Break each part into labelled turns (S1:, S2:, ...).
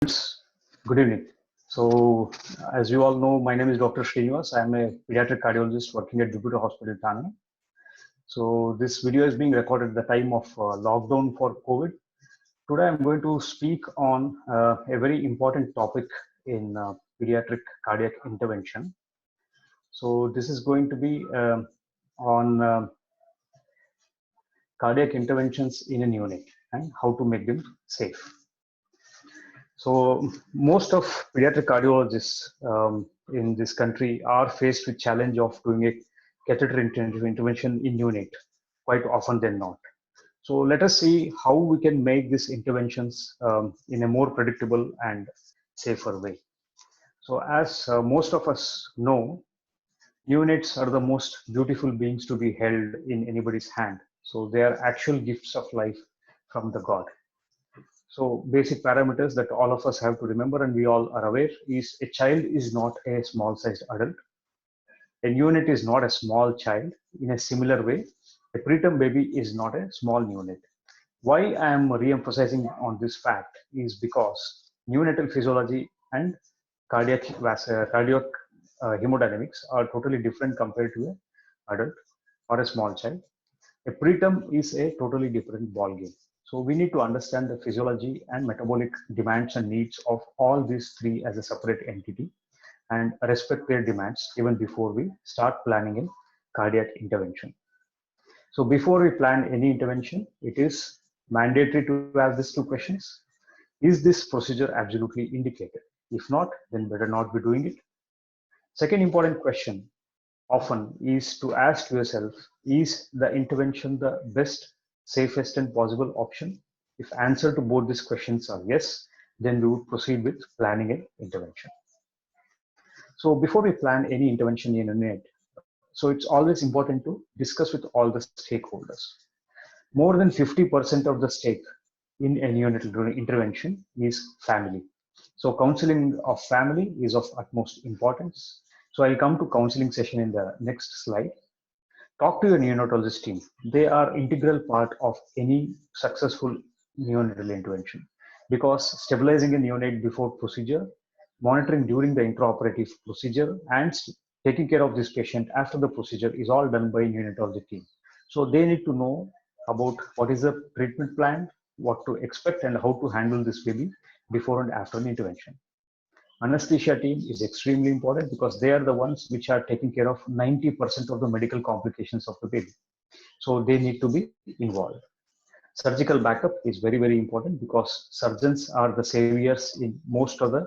S1: Good evening. So, as you all know, my name is Dr. Srinivas. I am a pediatric cardiologist working at Jupiter Hospital, Thane. So, this video is being recorded at the time of lockdown for COVID. Today, I'm going to speak on a very important topic in pediatric cardiac intervention. So, this is going to be on cardiac interventions in a neonate and how to make them safe. So most of pediatric cardiologists in this country are faced with challenge of doing a catheter intervention in neonate quite often than not. So let us see how we can make these interventions in a more predictable and safer way. So as most of us know, neonates are the most beautiful beings to be held in anybody's hand. So they are actual gifts of life from the God. So basic parameters that all of us have to remember and we all are aware is a child is not a small sized adult. A neonate is not a small child. In a similar way, a preterm baby is not a small neonate. Why I am re-emphasizing on this fact is because neonatal physiology and cardiac hemodynamics are totally different compared to an adult or a small child. A preterm is a totally different ballgame. So we need to understand the physiology and metabolic demands and needs of all these three as a separate entity and respect their demands even before we start planning a cardiac intervention. So before we plan any intervention, it is mandatory to ask these two questions. Is this procedure absolutely indicated? If not, then better not be doing it. Second important question often is to ask yourself, is the intervention the best, safest and possible option? If answer to both these questions are yes, then we would proceed with planning an intervention. So before we plan any intervention in a unit, so it's always important to discuss with all the stakeholders. More than 50% of the stake in a neonatal intervention is family. So counseling of family is of utmost importance. So I'll come to counseling session in the next slide. Talk to your neonatologist team. They are integral part of any successful neonatal intervention because stabilizing a neonate before procedure, monitoring during the intraoperative procedure, and taking care of this patient after the procedure is all done by neonatology team. So they need to know about what is the treatment plan, what to expect, and how to handle this baby before and after the intervention. Anesthesia team is extremely important because they are the ones which are taking care of 90% of the medical complications of the baby. So they need to be involved. Surgical backup is very, very important because surgeons are the saviors in most of the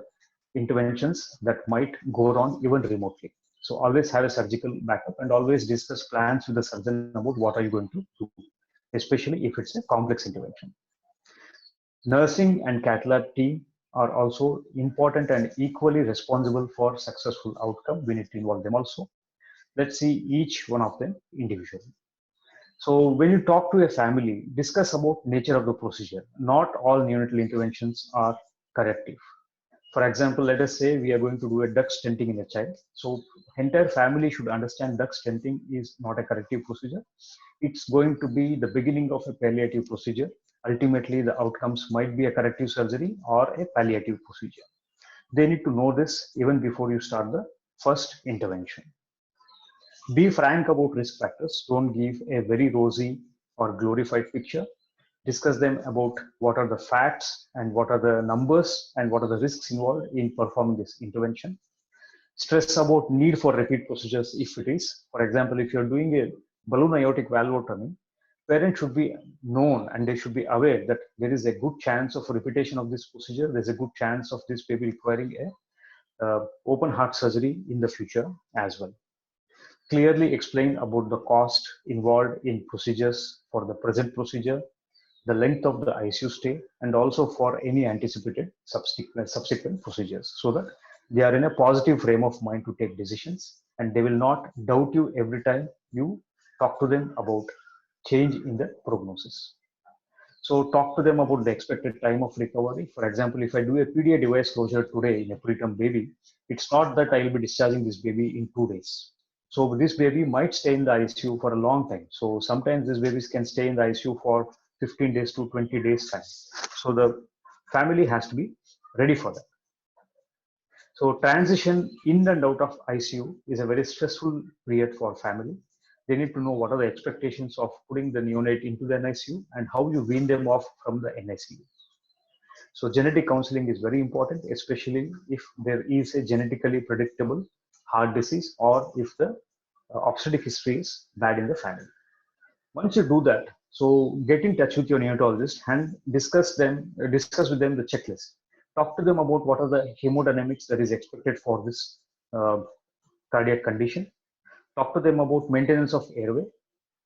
S1: interventions that might go wrong even remotely. So always have a surgical backup and always discuss plans with the surgeon about what are you going to do, especially if it's a complex intervention. Nursing and cath lab team are also important and equally responsible for successful outcome. We need to involve them also. Let's see each one of them individually. So when you talk to a family, discuss about nature of the procedure. Not all neonatal interventions are corrective. For example, let us say we are going to do a duct stenting in a child. So entire family should understand duct stenting is not a corrective procedure. It's going to be the beginning of a palliative procedure. Ultimately, the outcomes might be a corrective surgery or a palliative procedure. They need to know this even before you start the first intervention. Be frank about risk factors. Don't give a very rosy or glorified picture. Discuss them about what are the facts and what are the numbers and what are the risks involved in performing this intervention. Stress about need for repeat procedures if it is. For example, if you're doing a balloon aortic valvotomy, parents should be known and they should be aware that there is a good chance of repetition of this procedure. There's a good chance of this baby requiring a open heart surgery in the future as well. Clearly explain about the cost involved in procedures for the present procedure, the length of the ICU stay, and also for any anticipated subsequent procedures so that they are in a positive frame of mind to take decisions and they will not doubt you every time you talk to them about change in the prognosis. So talk to them about the expected time of recovery. For example, if I do a PDA device closure today in a preterm baby, it's not that I will be discharging this baby in 2 days. So this baby might stay in the ICU for a long time. So sometimes these babies can stay in the ICU for 15 days to 20 days time. So the family has to be ready for that. So transition in and out of ICU is a very stressful period for family. They need to know what are the expectations of putting the neonate into the NICU and how you wean them off from the NICU. So genetic counseling is very important, especially if there is a genetically predictable heart disease or if the obstetric history is bad in the family. Once you do that, so get in touch with your neonatologist and discuss with them the checklist. Talk to them about what are the hemodynamics that is expected for this uh, cardiac condition. Talk to them about maintenance of airway.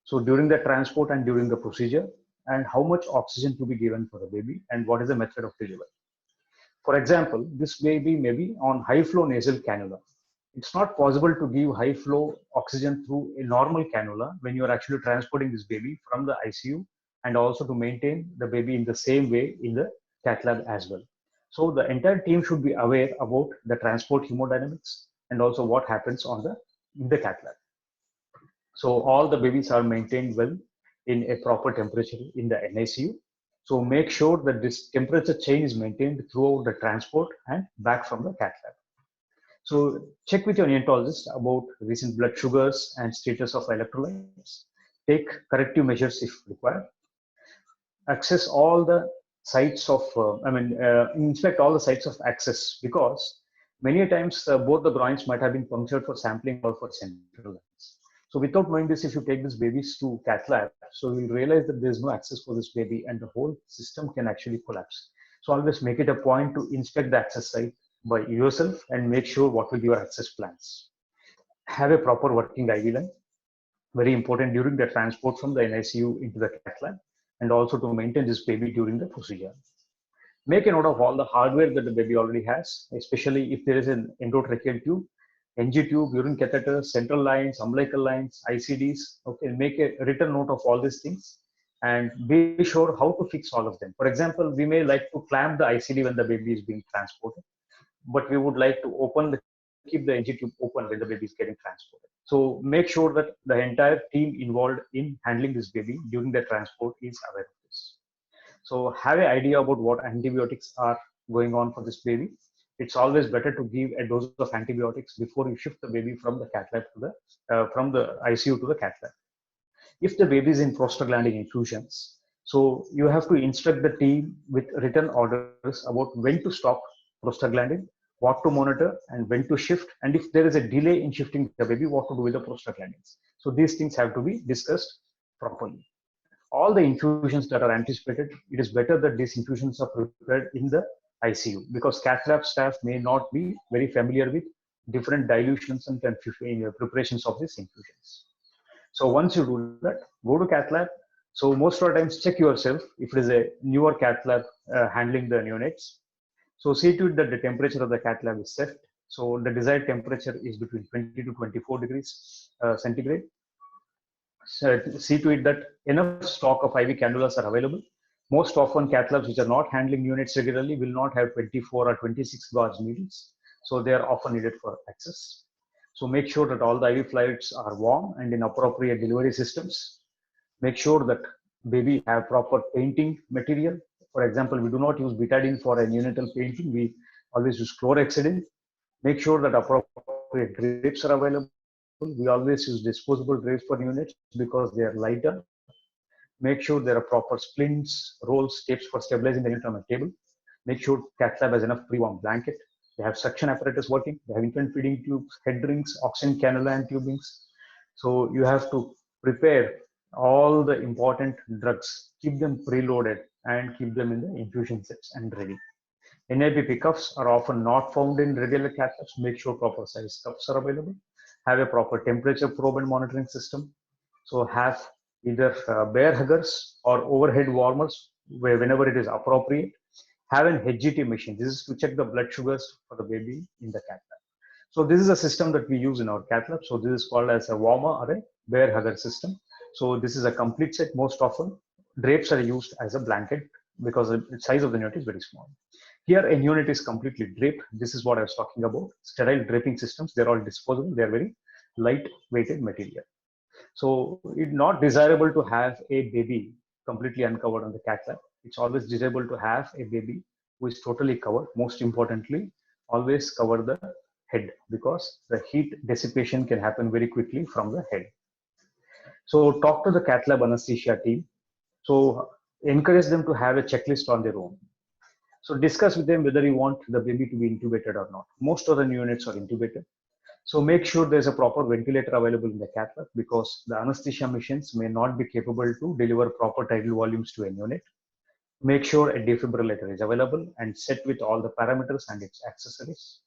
S1: So during the transport and during the procedure, and how much oxygen to be given for the baby, and what is the method of delivery. For example, this baby may be on high flow nasal cannula. It's not possible to give high flow oxygen through a normal cannula when you are actually transporting this baby from the ICU, and also to maintain the baby in the same way in the cath lab as well. So the entire team should be aware about the transport hemodynamics and also what happens on the in the cath lab. So all the babies are maintained well in a proper temperature in the NICU. So make sure that this temperature change is maintained throughout the transport and back from the cath lab. So check with your neonatologist about recent blood sugars and status of electrolytes. Take corrective measures if required. Access all the sites of, inspect all the sites of access, because many times both the groins might have been punctured for sampling or for central lines. So without knowing this, if you take these babies to cath lab, so you'll realize that there's no access for this baby and the whole system can actually collapse. So always make it a point to inspect the access site by yourself and make sure what will be your access plans. Have a proper working IV line, very important during the transport from the NICU into the cath lab, and also to maintain this baby during the procedure. Make a note of all the hardware that the baby already has, especially if there is an endotracheal tube, NG tube, urine catheter, central lines, umbilical lines, ICDs. Okay, make a written note of all these things and be sure how to fix all of them. For example, we may like to clamp the ICD when the baby is being transported, but we would like to keep the NG tube open when the baby is getting transported. So make sure that the entire team involved in handling this baby during the transport is aware of this. So have an idea about what antibiotics are going on for this baby. It's always better to give a dose of antibiotics before you shift the baby from the cath lab to the from the ICU to the cath lab. If the baby is in prostaglandin infusions, so you have to instruct the team with written orders about when to stop prostaglandin, what to monitor, and when to shift, and if there is a delay in shifting the baby, what to do with the prostaglandins. So these things have to be discussed properly. All the infusions that are anticipated, it is better that these infusions are prepared in the ICU, because cath lab staff may not be very familiar with different dilutions and preparations of these infusions. So once you do that, go to cath lab. So most of the times, check yourself if it is a newer cath lab handling the neonates. So see to it that the temperature of the cath lab is set. So the desired temperature is between 20 to 24 degrees centigrade. So see to it that enough stock of IV cannulas are available. Most often, cath labs which are not handling units regularly will not have 24 or 26 gauge needles. So they are often needed for access. So make sure that all the IV fluids are warm and in appropriate delivery systems. Make sure that baby have proper painting material. For example, we do not use betadine for a neonatal painting. We always use chlorhexidine. Make sure that appropriate drapes are available. We always use disposable drapes for units because they are lighter. Make sure there are proper splints, rolls, tapes for stabilizing the unit on a table. Make sure cath lab has enough pre-warm blanket. They have suction apparatus working. They have infant feeding tubes, head rings, oxygen cannula and tubings. So you have to prepare all the important drugs, keep them preloaded and keep them in the infusion sets and ready. NIPP cuffs are often not found in regular cath labs. Make sure proper size cuffs are available. Have a proper temperature probe and monitoring system. So have either bear huggers or overhead warmers where whenever it is appropriate. Have an HGT machine. This is to check the blood sugars for the baby in the cath lab. So this is a system that we use in our cath lab. So this is called as a warmer or a bear hugger system. So this is a complete set. Most often drapes are used as a blanket because the size of the unit is very small. Here a unit is completely draped. This is what I was talking about. Sterile draping systems. They're all disposable. They're very light weighted material. So it's not desirable to have a baby completely uncovered on the cath lab. It's always desirable to have a baby who is totally covered. Most importantly, always cover the head because the heat dissipation can happen very quickly from the head. So talk to the cath lab anesthesia team. So encourage them to have a checklist on their own. So discuss with them whether you want the baby to be intubated or not. Most of the new units are intubated. So make sure there's a proper ventilator available in the cath lab because the anesthesia machines may not be capable to deliver proper tidal volumes to a unit. Make sure a defibrillator is available and set with all the parameters and its accessories.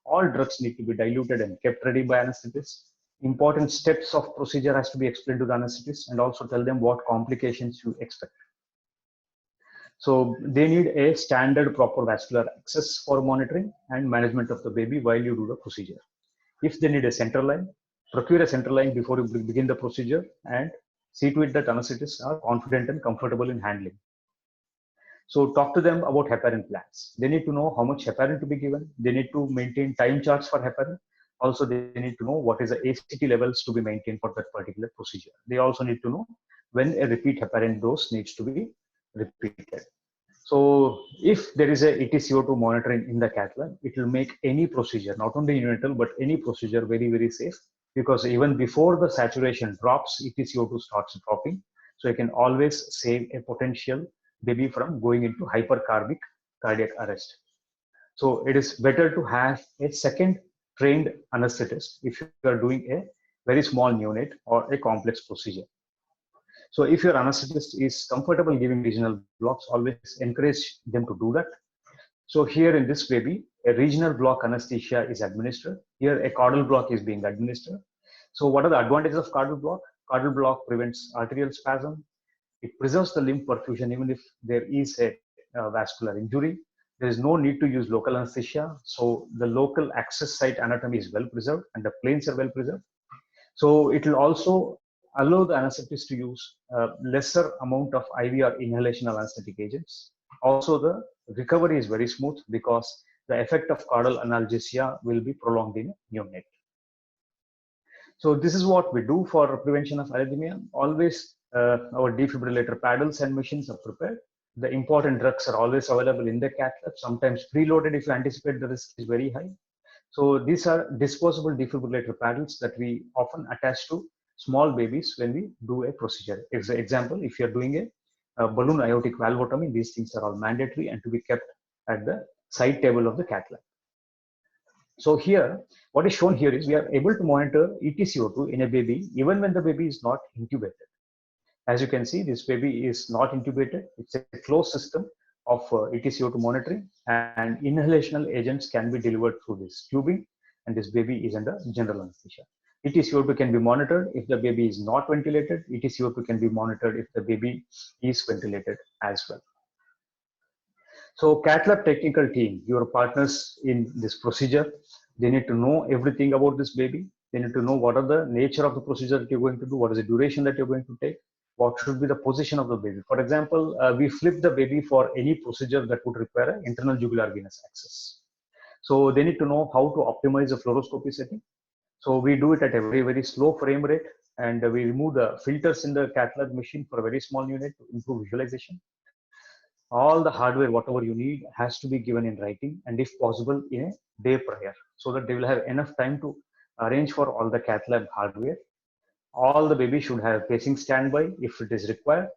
S1: All drugs need to be diluted and kept ready by anesthetists. Important steps of procedure has to be explained to the anesthetist and also tell them what complications you expect. So they need a standard proper vascular access for monitoring and management of the baby while you do the procedure. If they need a central line, procure a central line before you begin the procedure and see to it that anesthetists are confident and comfortable in handling. So talk to them about heparin plans. They need to know how much heparin to be given. They need to maintain time charts for heparin. Also, they need to know what is the ACT levels to be maintained for that particular procedure. They also need to know when a repeat heparin dose needs to be repeated. So if there is a EtCO2 monitoring in the cath lab, it will make any procedure, not only neonatal, but any procedure very, very safe because even before the saturation drops, EtCO2 starts dropping. So you can always save a potential baby from going into hypercarbic cardiac arrest. So it is better to have a second trained anesthetist if you are doing a very small neonate or a complex procedure. So if your anesthetist is comfortable giving regional blocks, always encourage them to do that. So here in this baby, a regional block anesthesia is administered. Here a caudal block is being administered. So what are the advantages of caudal block? Caudal block prevents arterial spasm. It preserves the limb perfusion even if there is a vascular injury. There is no need to use local anesthesia. So the local access site anatomy is well preserved and the planes are well preserved. So it will also allow the anesthetist to use lesser amount of IV or inhalational anesthetic agents. Also, the recovery is very smooth because the effect of caudal analgesia will be prolonged in neonate. So this is what we do for prevention of arrhythmia. Always our defibrillator paddles and machines are prepared. The important drugs are always available in the cath lab, sometimes preloaded if you anticipate the risk is very high. So these are disposable defibrillator paddles that we often attach to small babies when we do a procedure. As an example, if you're doing a balloon aortic valvotomy, these things are all mandatory and to be kept at the side table of the cath lab. So here, what is shown here is we are able to monitor EtCO2 in a baby even when the baby is not intubated. As you can see, this baby is not intubated. It's a closed system of EtCO2 monitoring, and inhalational agents can be delivered through this tubing, and this baby is under general anesthesia. EtCO2 can be monitored if the baby is not ventilated. EtCO2 can be monitored if the baby is ventilated as well. So cath lab technical team, your partners in this procedure, they need to know everything about this baby. They need to know what are the nature of the procedure that you're going to do, what is the duration that you're going to take, what should be the position of the baby. For example, we flip the baby for any procedure that would require an internal jugular venous access. So they need to know how to optimize the fluoroscopy setting. So we do it at a very, very slow frame rate, and we remove the filters in the cath lab machine for a very small unit to improve visualization. All the hardware, whatever you need, has to be given in writing, and if possible, in a day prior, so that they will have enough time to arrange for all the cath lab hardware. All the baby should have pacing standby if it is required.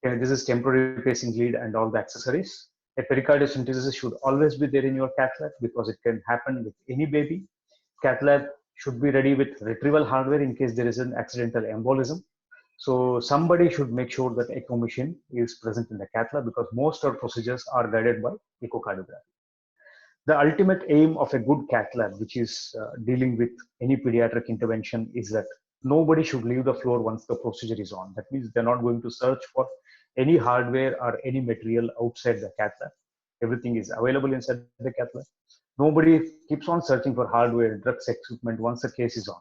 S1: And this is temporary pacing lead and all the accessories. A pericardiocentesis should always be there in your cath lab because it can happen with any baby. Cath lab should be ready with retrieval hardware in case there is an accidental embolism. So somebody should make sure that echo machine is present in the cath lab because most of procedures are guided by echocardiography. The ultimate aim of a good cath lab, which is dealing with any pediatric intervention, is that nobody should leave the floor once the procedure is on. That means they're not going to search for any hardware or any material outside the cath lab. Everything is available inside the cath lab. Nobody keeps on searching for hardware, drugs, equipment once the case is on.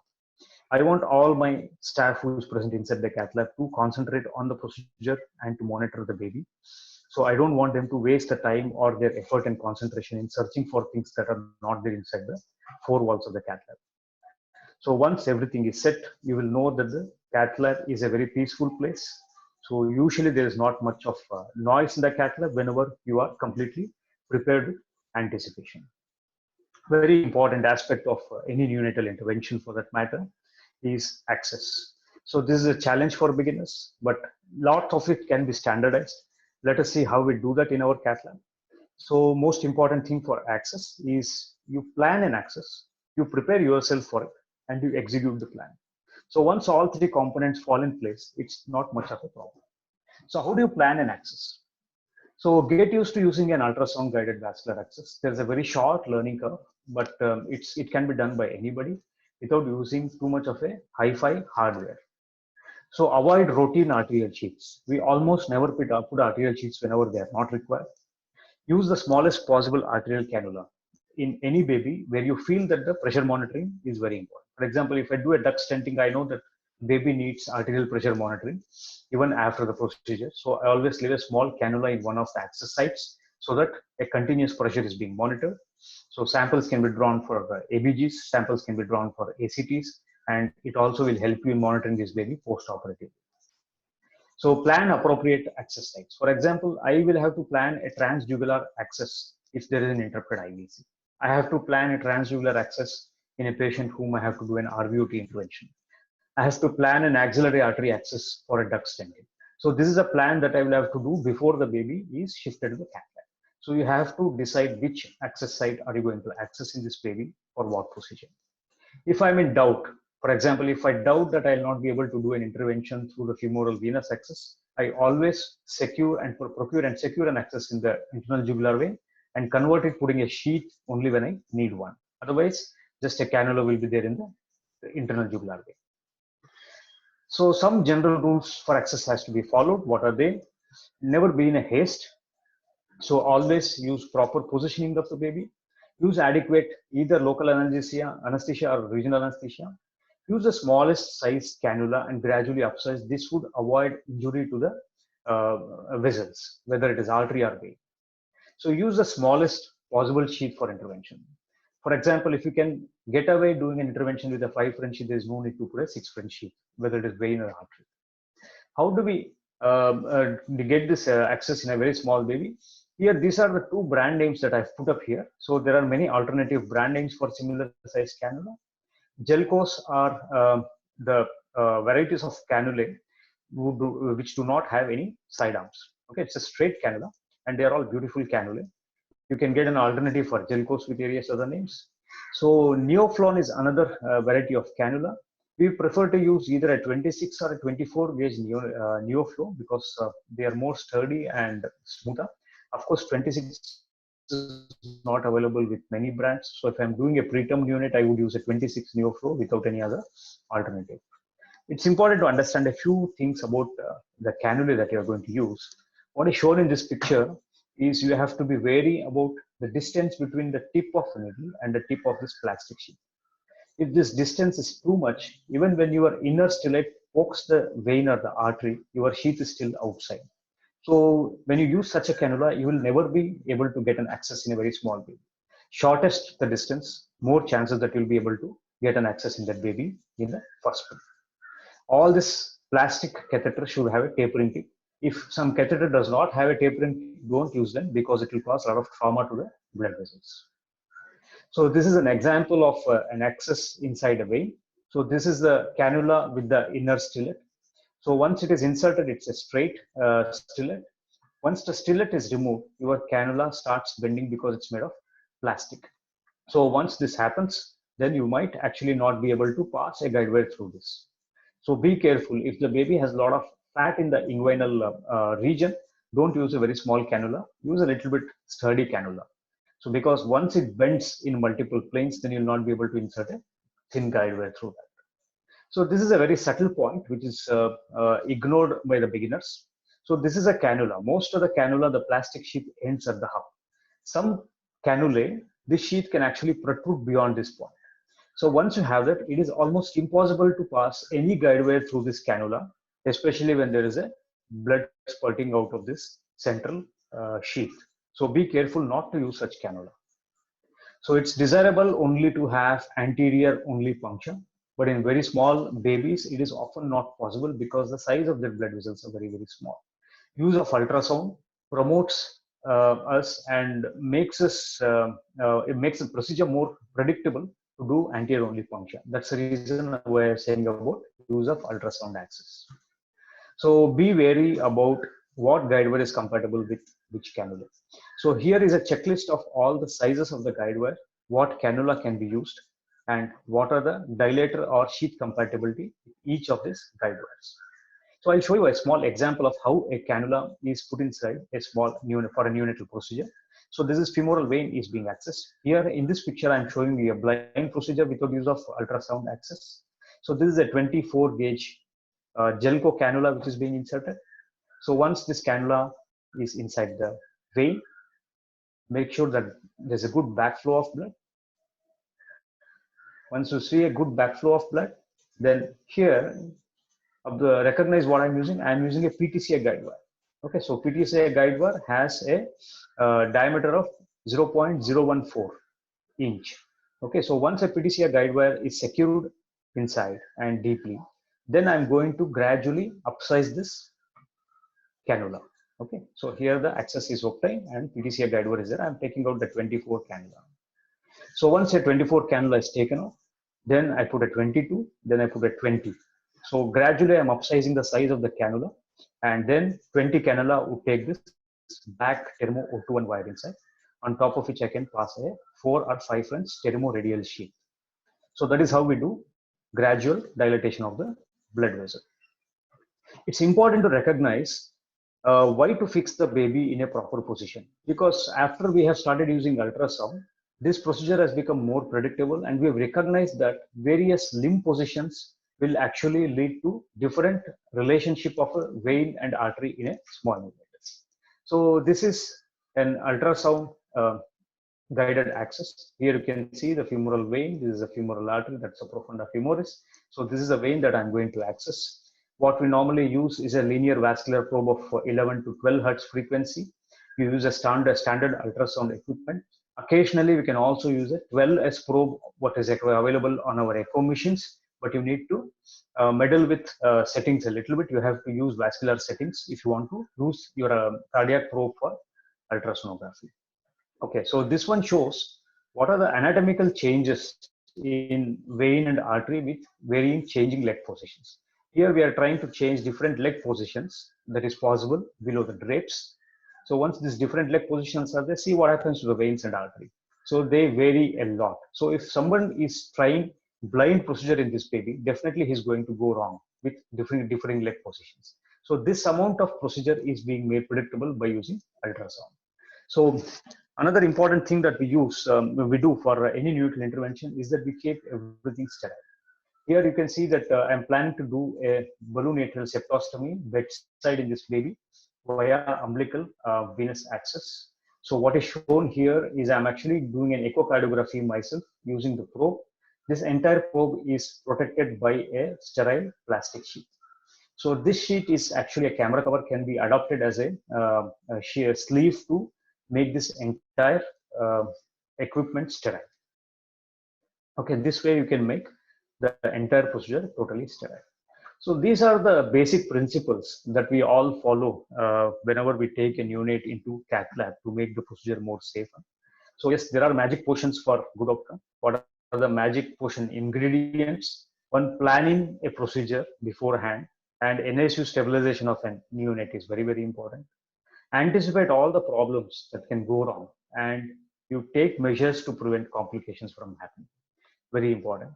S1: I want all my staff who is present inside the cath lab to concentrate on the procedure and to monitor the baby. So I don't want them to waste the time or their effort and concentration in searching for things that are not there inside the four walls of the cath lab. So once everything is set, you will know that the cath lab is a very peaceful place. So usually there is not much of noise in the cath lab whenever you are completely prepared with anticipation. Very important aspect of any neonatal intervention for that matter is access. So this is a challenge for beginners, but lot of it can be standardized. Let us see how we do that in our cath lab. So most important thing for access is you plan an access, you prepare yourself for it, and you execute the plan. So once all three components fall in place, it's not much of a problem. So how do you plan an access? So get used to using an ultrasound guided vascular access. There's a very short learning curve, but it can be done by anybody without using too much of a hi-fi hardware. So avoid routine arterial sheaths. We almost never put arterial sheaths whenever they are not required. Use the smallest possible arterial cannula in any baby where you feel that the pressure monitoring is very important. For example, if I do a duct stenting, I know that baby needs arterial pressure monitoring even after the procedure. So I always leave a small cannula in one of the access sites so that a continuous pressure is being monitored. So samples can be drawn for ABGs, samples can be drawn for ACTs, and it also will help you in monitoring this baby post-operative. So plan appropriate access sites. For example, I will have to plan a transjugular access if there is an interrupted IVC. I have to plan a transjugular access in a patient whom I have to do an RVOT intervention. I have to plan an axillary artery access for a duct stenting. So this is a plan that I will have to do before the baby is shifted to the cath lab. So you have to decide which access site are you going to access in this baby for what procedure. If I'm in doubt, for example, if I doubt that I'll not be able to do an intervention through the femoral venous access, I always secure and procure and secure an access in the internal jugular vein and convert it, putting a sheath only when I need one. Otherwise, just a cannula will be there in the internal jugular vein. So some general rules for access has to be followed. What are they? Never be in a haste. So always use proper positioning of the baby. Use adequate either local anesthesia or regional anesthesia. Use the smallest size cannula and gradually upsize. This would avoid injury to the vessels, whether it is artery or vein. So use the smallest possible sheath for intervention. For example, if you can get away doing an intervention with a 5 French sheath, there is no need to put a 6 French sheath, whether it is vein or artery. How do we get this access in a very small baby? Here, these are the two brand names that I've put up here. So there are many alternative brand names for similar size cannula. Gelcos are the varieties of cannulae which do not have any side arms. Okay, it's a straight cannula, and they are all beautiful cannulae. You can get an alternative for Gelcos with various other names. So Neoflon is another variety of cannula. We prefer to use either a 26 or a 24 gauge Neoflow because they are more sturdy and smoother. Of course, 26 is not available with many brands. So if I'm doing a preterm unit, I would use a 26 Neoflow without any other alternative. It's important to understand a few things about the cannula that you're going to use. What is shown in this picture is you have to be wary about the distance between the tip of the needle and the tip of this plastic sheet. If this distance is too much, even when your inner stellate pokes the vein or the artery, your sheath is still outside. So when you use such a cannula, you will never be able to get an access in a very small baby. Shortest the distance, more chances that you'll be able to get an access in that baby in the first place. All this plastic catheter should have a tapering tip. If some catheter does not have a tapering, don't use them because it will cause a lot of trauma to the blood vessels. So this is an example of an access inside a vein. So this is the cannula with the inner stellate. So once it is inserted, it's a straight stellate. Once the stellate is removed, your cannula starts bending because it's made of plastic. So once this happens, then you might actually not be able to pass a guide wire through this. So be careful. If the baby has a lot of fat in the inguinal region, don't use a very small cannula. Use a little bit sturdy cannula. So because once it bends in multiple planes, then you'll not be able to insert a thin guide wire through that. So this is a very subtle point which is ignored by the beginners. So this is a cannula. Most of the cannula, the plastic sheath ends at the hub. Some cannulae, this sheath can actually protrude beyond this point. So once you have that, it is almost impossible to pass any guide wire through this cannula, especially when there is a blood spurting out of this central sheath. So be careful not to use such cannula. So it's desirable only to have anterior only puncture, but in very small babies, it is often not possible because the size of their blood vessels are very, very small. Use of ultrasound promotes us and makes us it makes the procedure more predictable to do anterior only function. That's the reason we're saying about use of ultrasound access. So be wary about what guide wire is compatible with which cannula. So here is a checklist of all the sizes of the guide wire, what cannula can be used, and what are the dilator or sheath compatibility with each of these guide wires. So I'll show you a small example of how a cannula is put inside a small for a neonatal procedure. So this is femoral vein is being accessed. Here in this picture, I'm showing you a blind procedure without use of ultrasound access. So this is a 24 gauge Gelco cannula which is being inserted. So once this cannula is inside the vein, make sure that there's a good backflow of blood. Once you see a good backflow of blood, then here recognize what I'm using. I'm using a PTCA guide wire. Okay, so PTCA guide wire has a diameter of 0.014 inch. Okay, so once a PTCA guide wire is secured inside and deeply, then I'm going to gradually upsize this cannula. Okay, so here the access is obtained and PTCA guide wire is there. I'm taking out the 24 cannula. So once a 24 cannula is taken off, then I put a 22, then I put a 20. So gradually I'm upsizing the size of the cannula, and then 20 cannula would take this back Terumo O21 wire inside, on top of which I can pass a 4 or 5 French Terumo radial sheath. So that is how we do gradual dilatation of the blood vessel. It's important to recognize why to fix the baby in a proper position, because after we have started using ultrasound, this procedure has become more predictable, and we have recognized that various limb positions will actually lead to different relationship of a vein and artery in a small neonatus. So this is an ultrasound guided access. Here you can see the femoral vein. This is a femoral artery, that's a profunda femoris. So this is a vein that I'm going to access. What we normally use is a linear vascular probe of 11 to 12 hertz frequency. You use a standard ultrasound equipment. Occasionally, we can also use a 12S probe, what is available on our echo machines, but you need to meddle with settings a little bit. You have to use vascular settings if you want to use your cardiac probe for ultrasonography. Okay, so this one shows what are the anatomical changes in vein and artery with varying changing leg positions. Here we are trying to change different leg positions that is possible below the drapes. So once these different leg positions are there, see what happens to the veins and artery. So they vary a lot. So if someone is trying blind procedure in this baby, definitely he's going to go wrong with differing leg positions. So this amount of procedure is being made predictable by using ultrasound. So another important thing that we do for any neonatal intervention is that we keep everything sterile. Here you can see that I'm planning to do a balloon atrial septostomy bedside in this baby via umbilical venous access. So what is shown here is I'm actually doing an echocardiography myself using the probe. This entire probe is protected by a sterile plastic sheet. So this sheet is actually a camera cover, can be adopted as a sheer sleeve to make this entire equipment sterile. Okay, this way you can make the entire procedure totally sterile. So these are the basic principles that we all follow whenever we take a neonate into cath lab to make the procedure more safer. So yes, there are magic potions for good outcome. What are the magic potion ingredients? One, planning a procedure beforehand, and NICU stabilization of a neonate is very, very important. Anticipate all the problems that can go wrong, and you take measures to prevent complications from happening. Very important.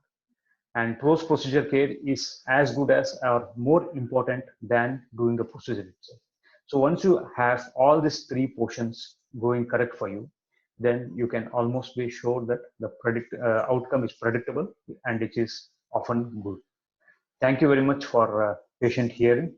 S1: And post-procedure care is as good as or more important than doing the procedure itself. So once you have all these three portions going correct for you, then you can almost be sure that the outcome is predictable and it is often good. Thank you very much for patient hearing.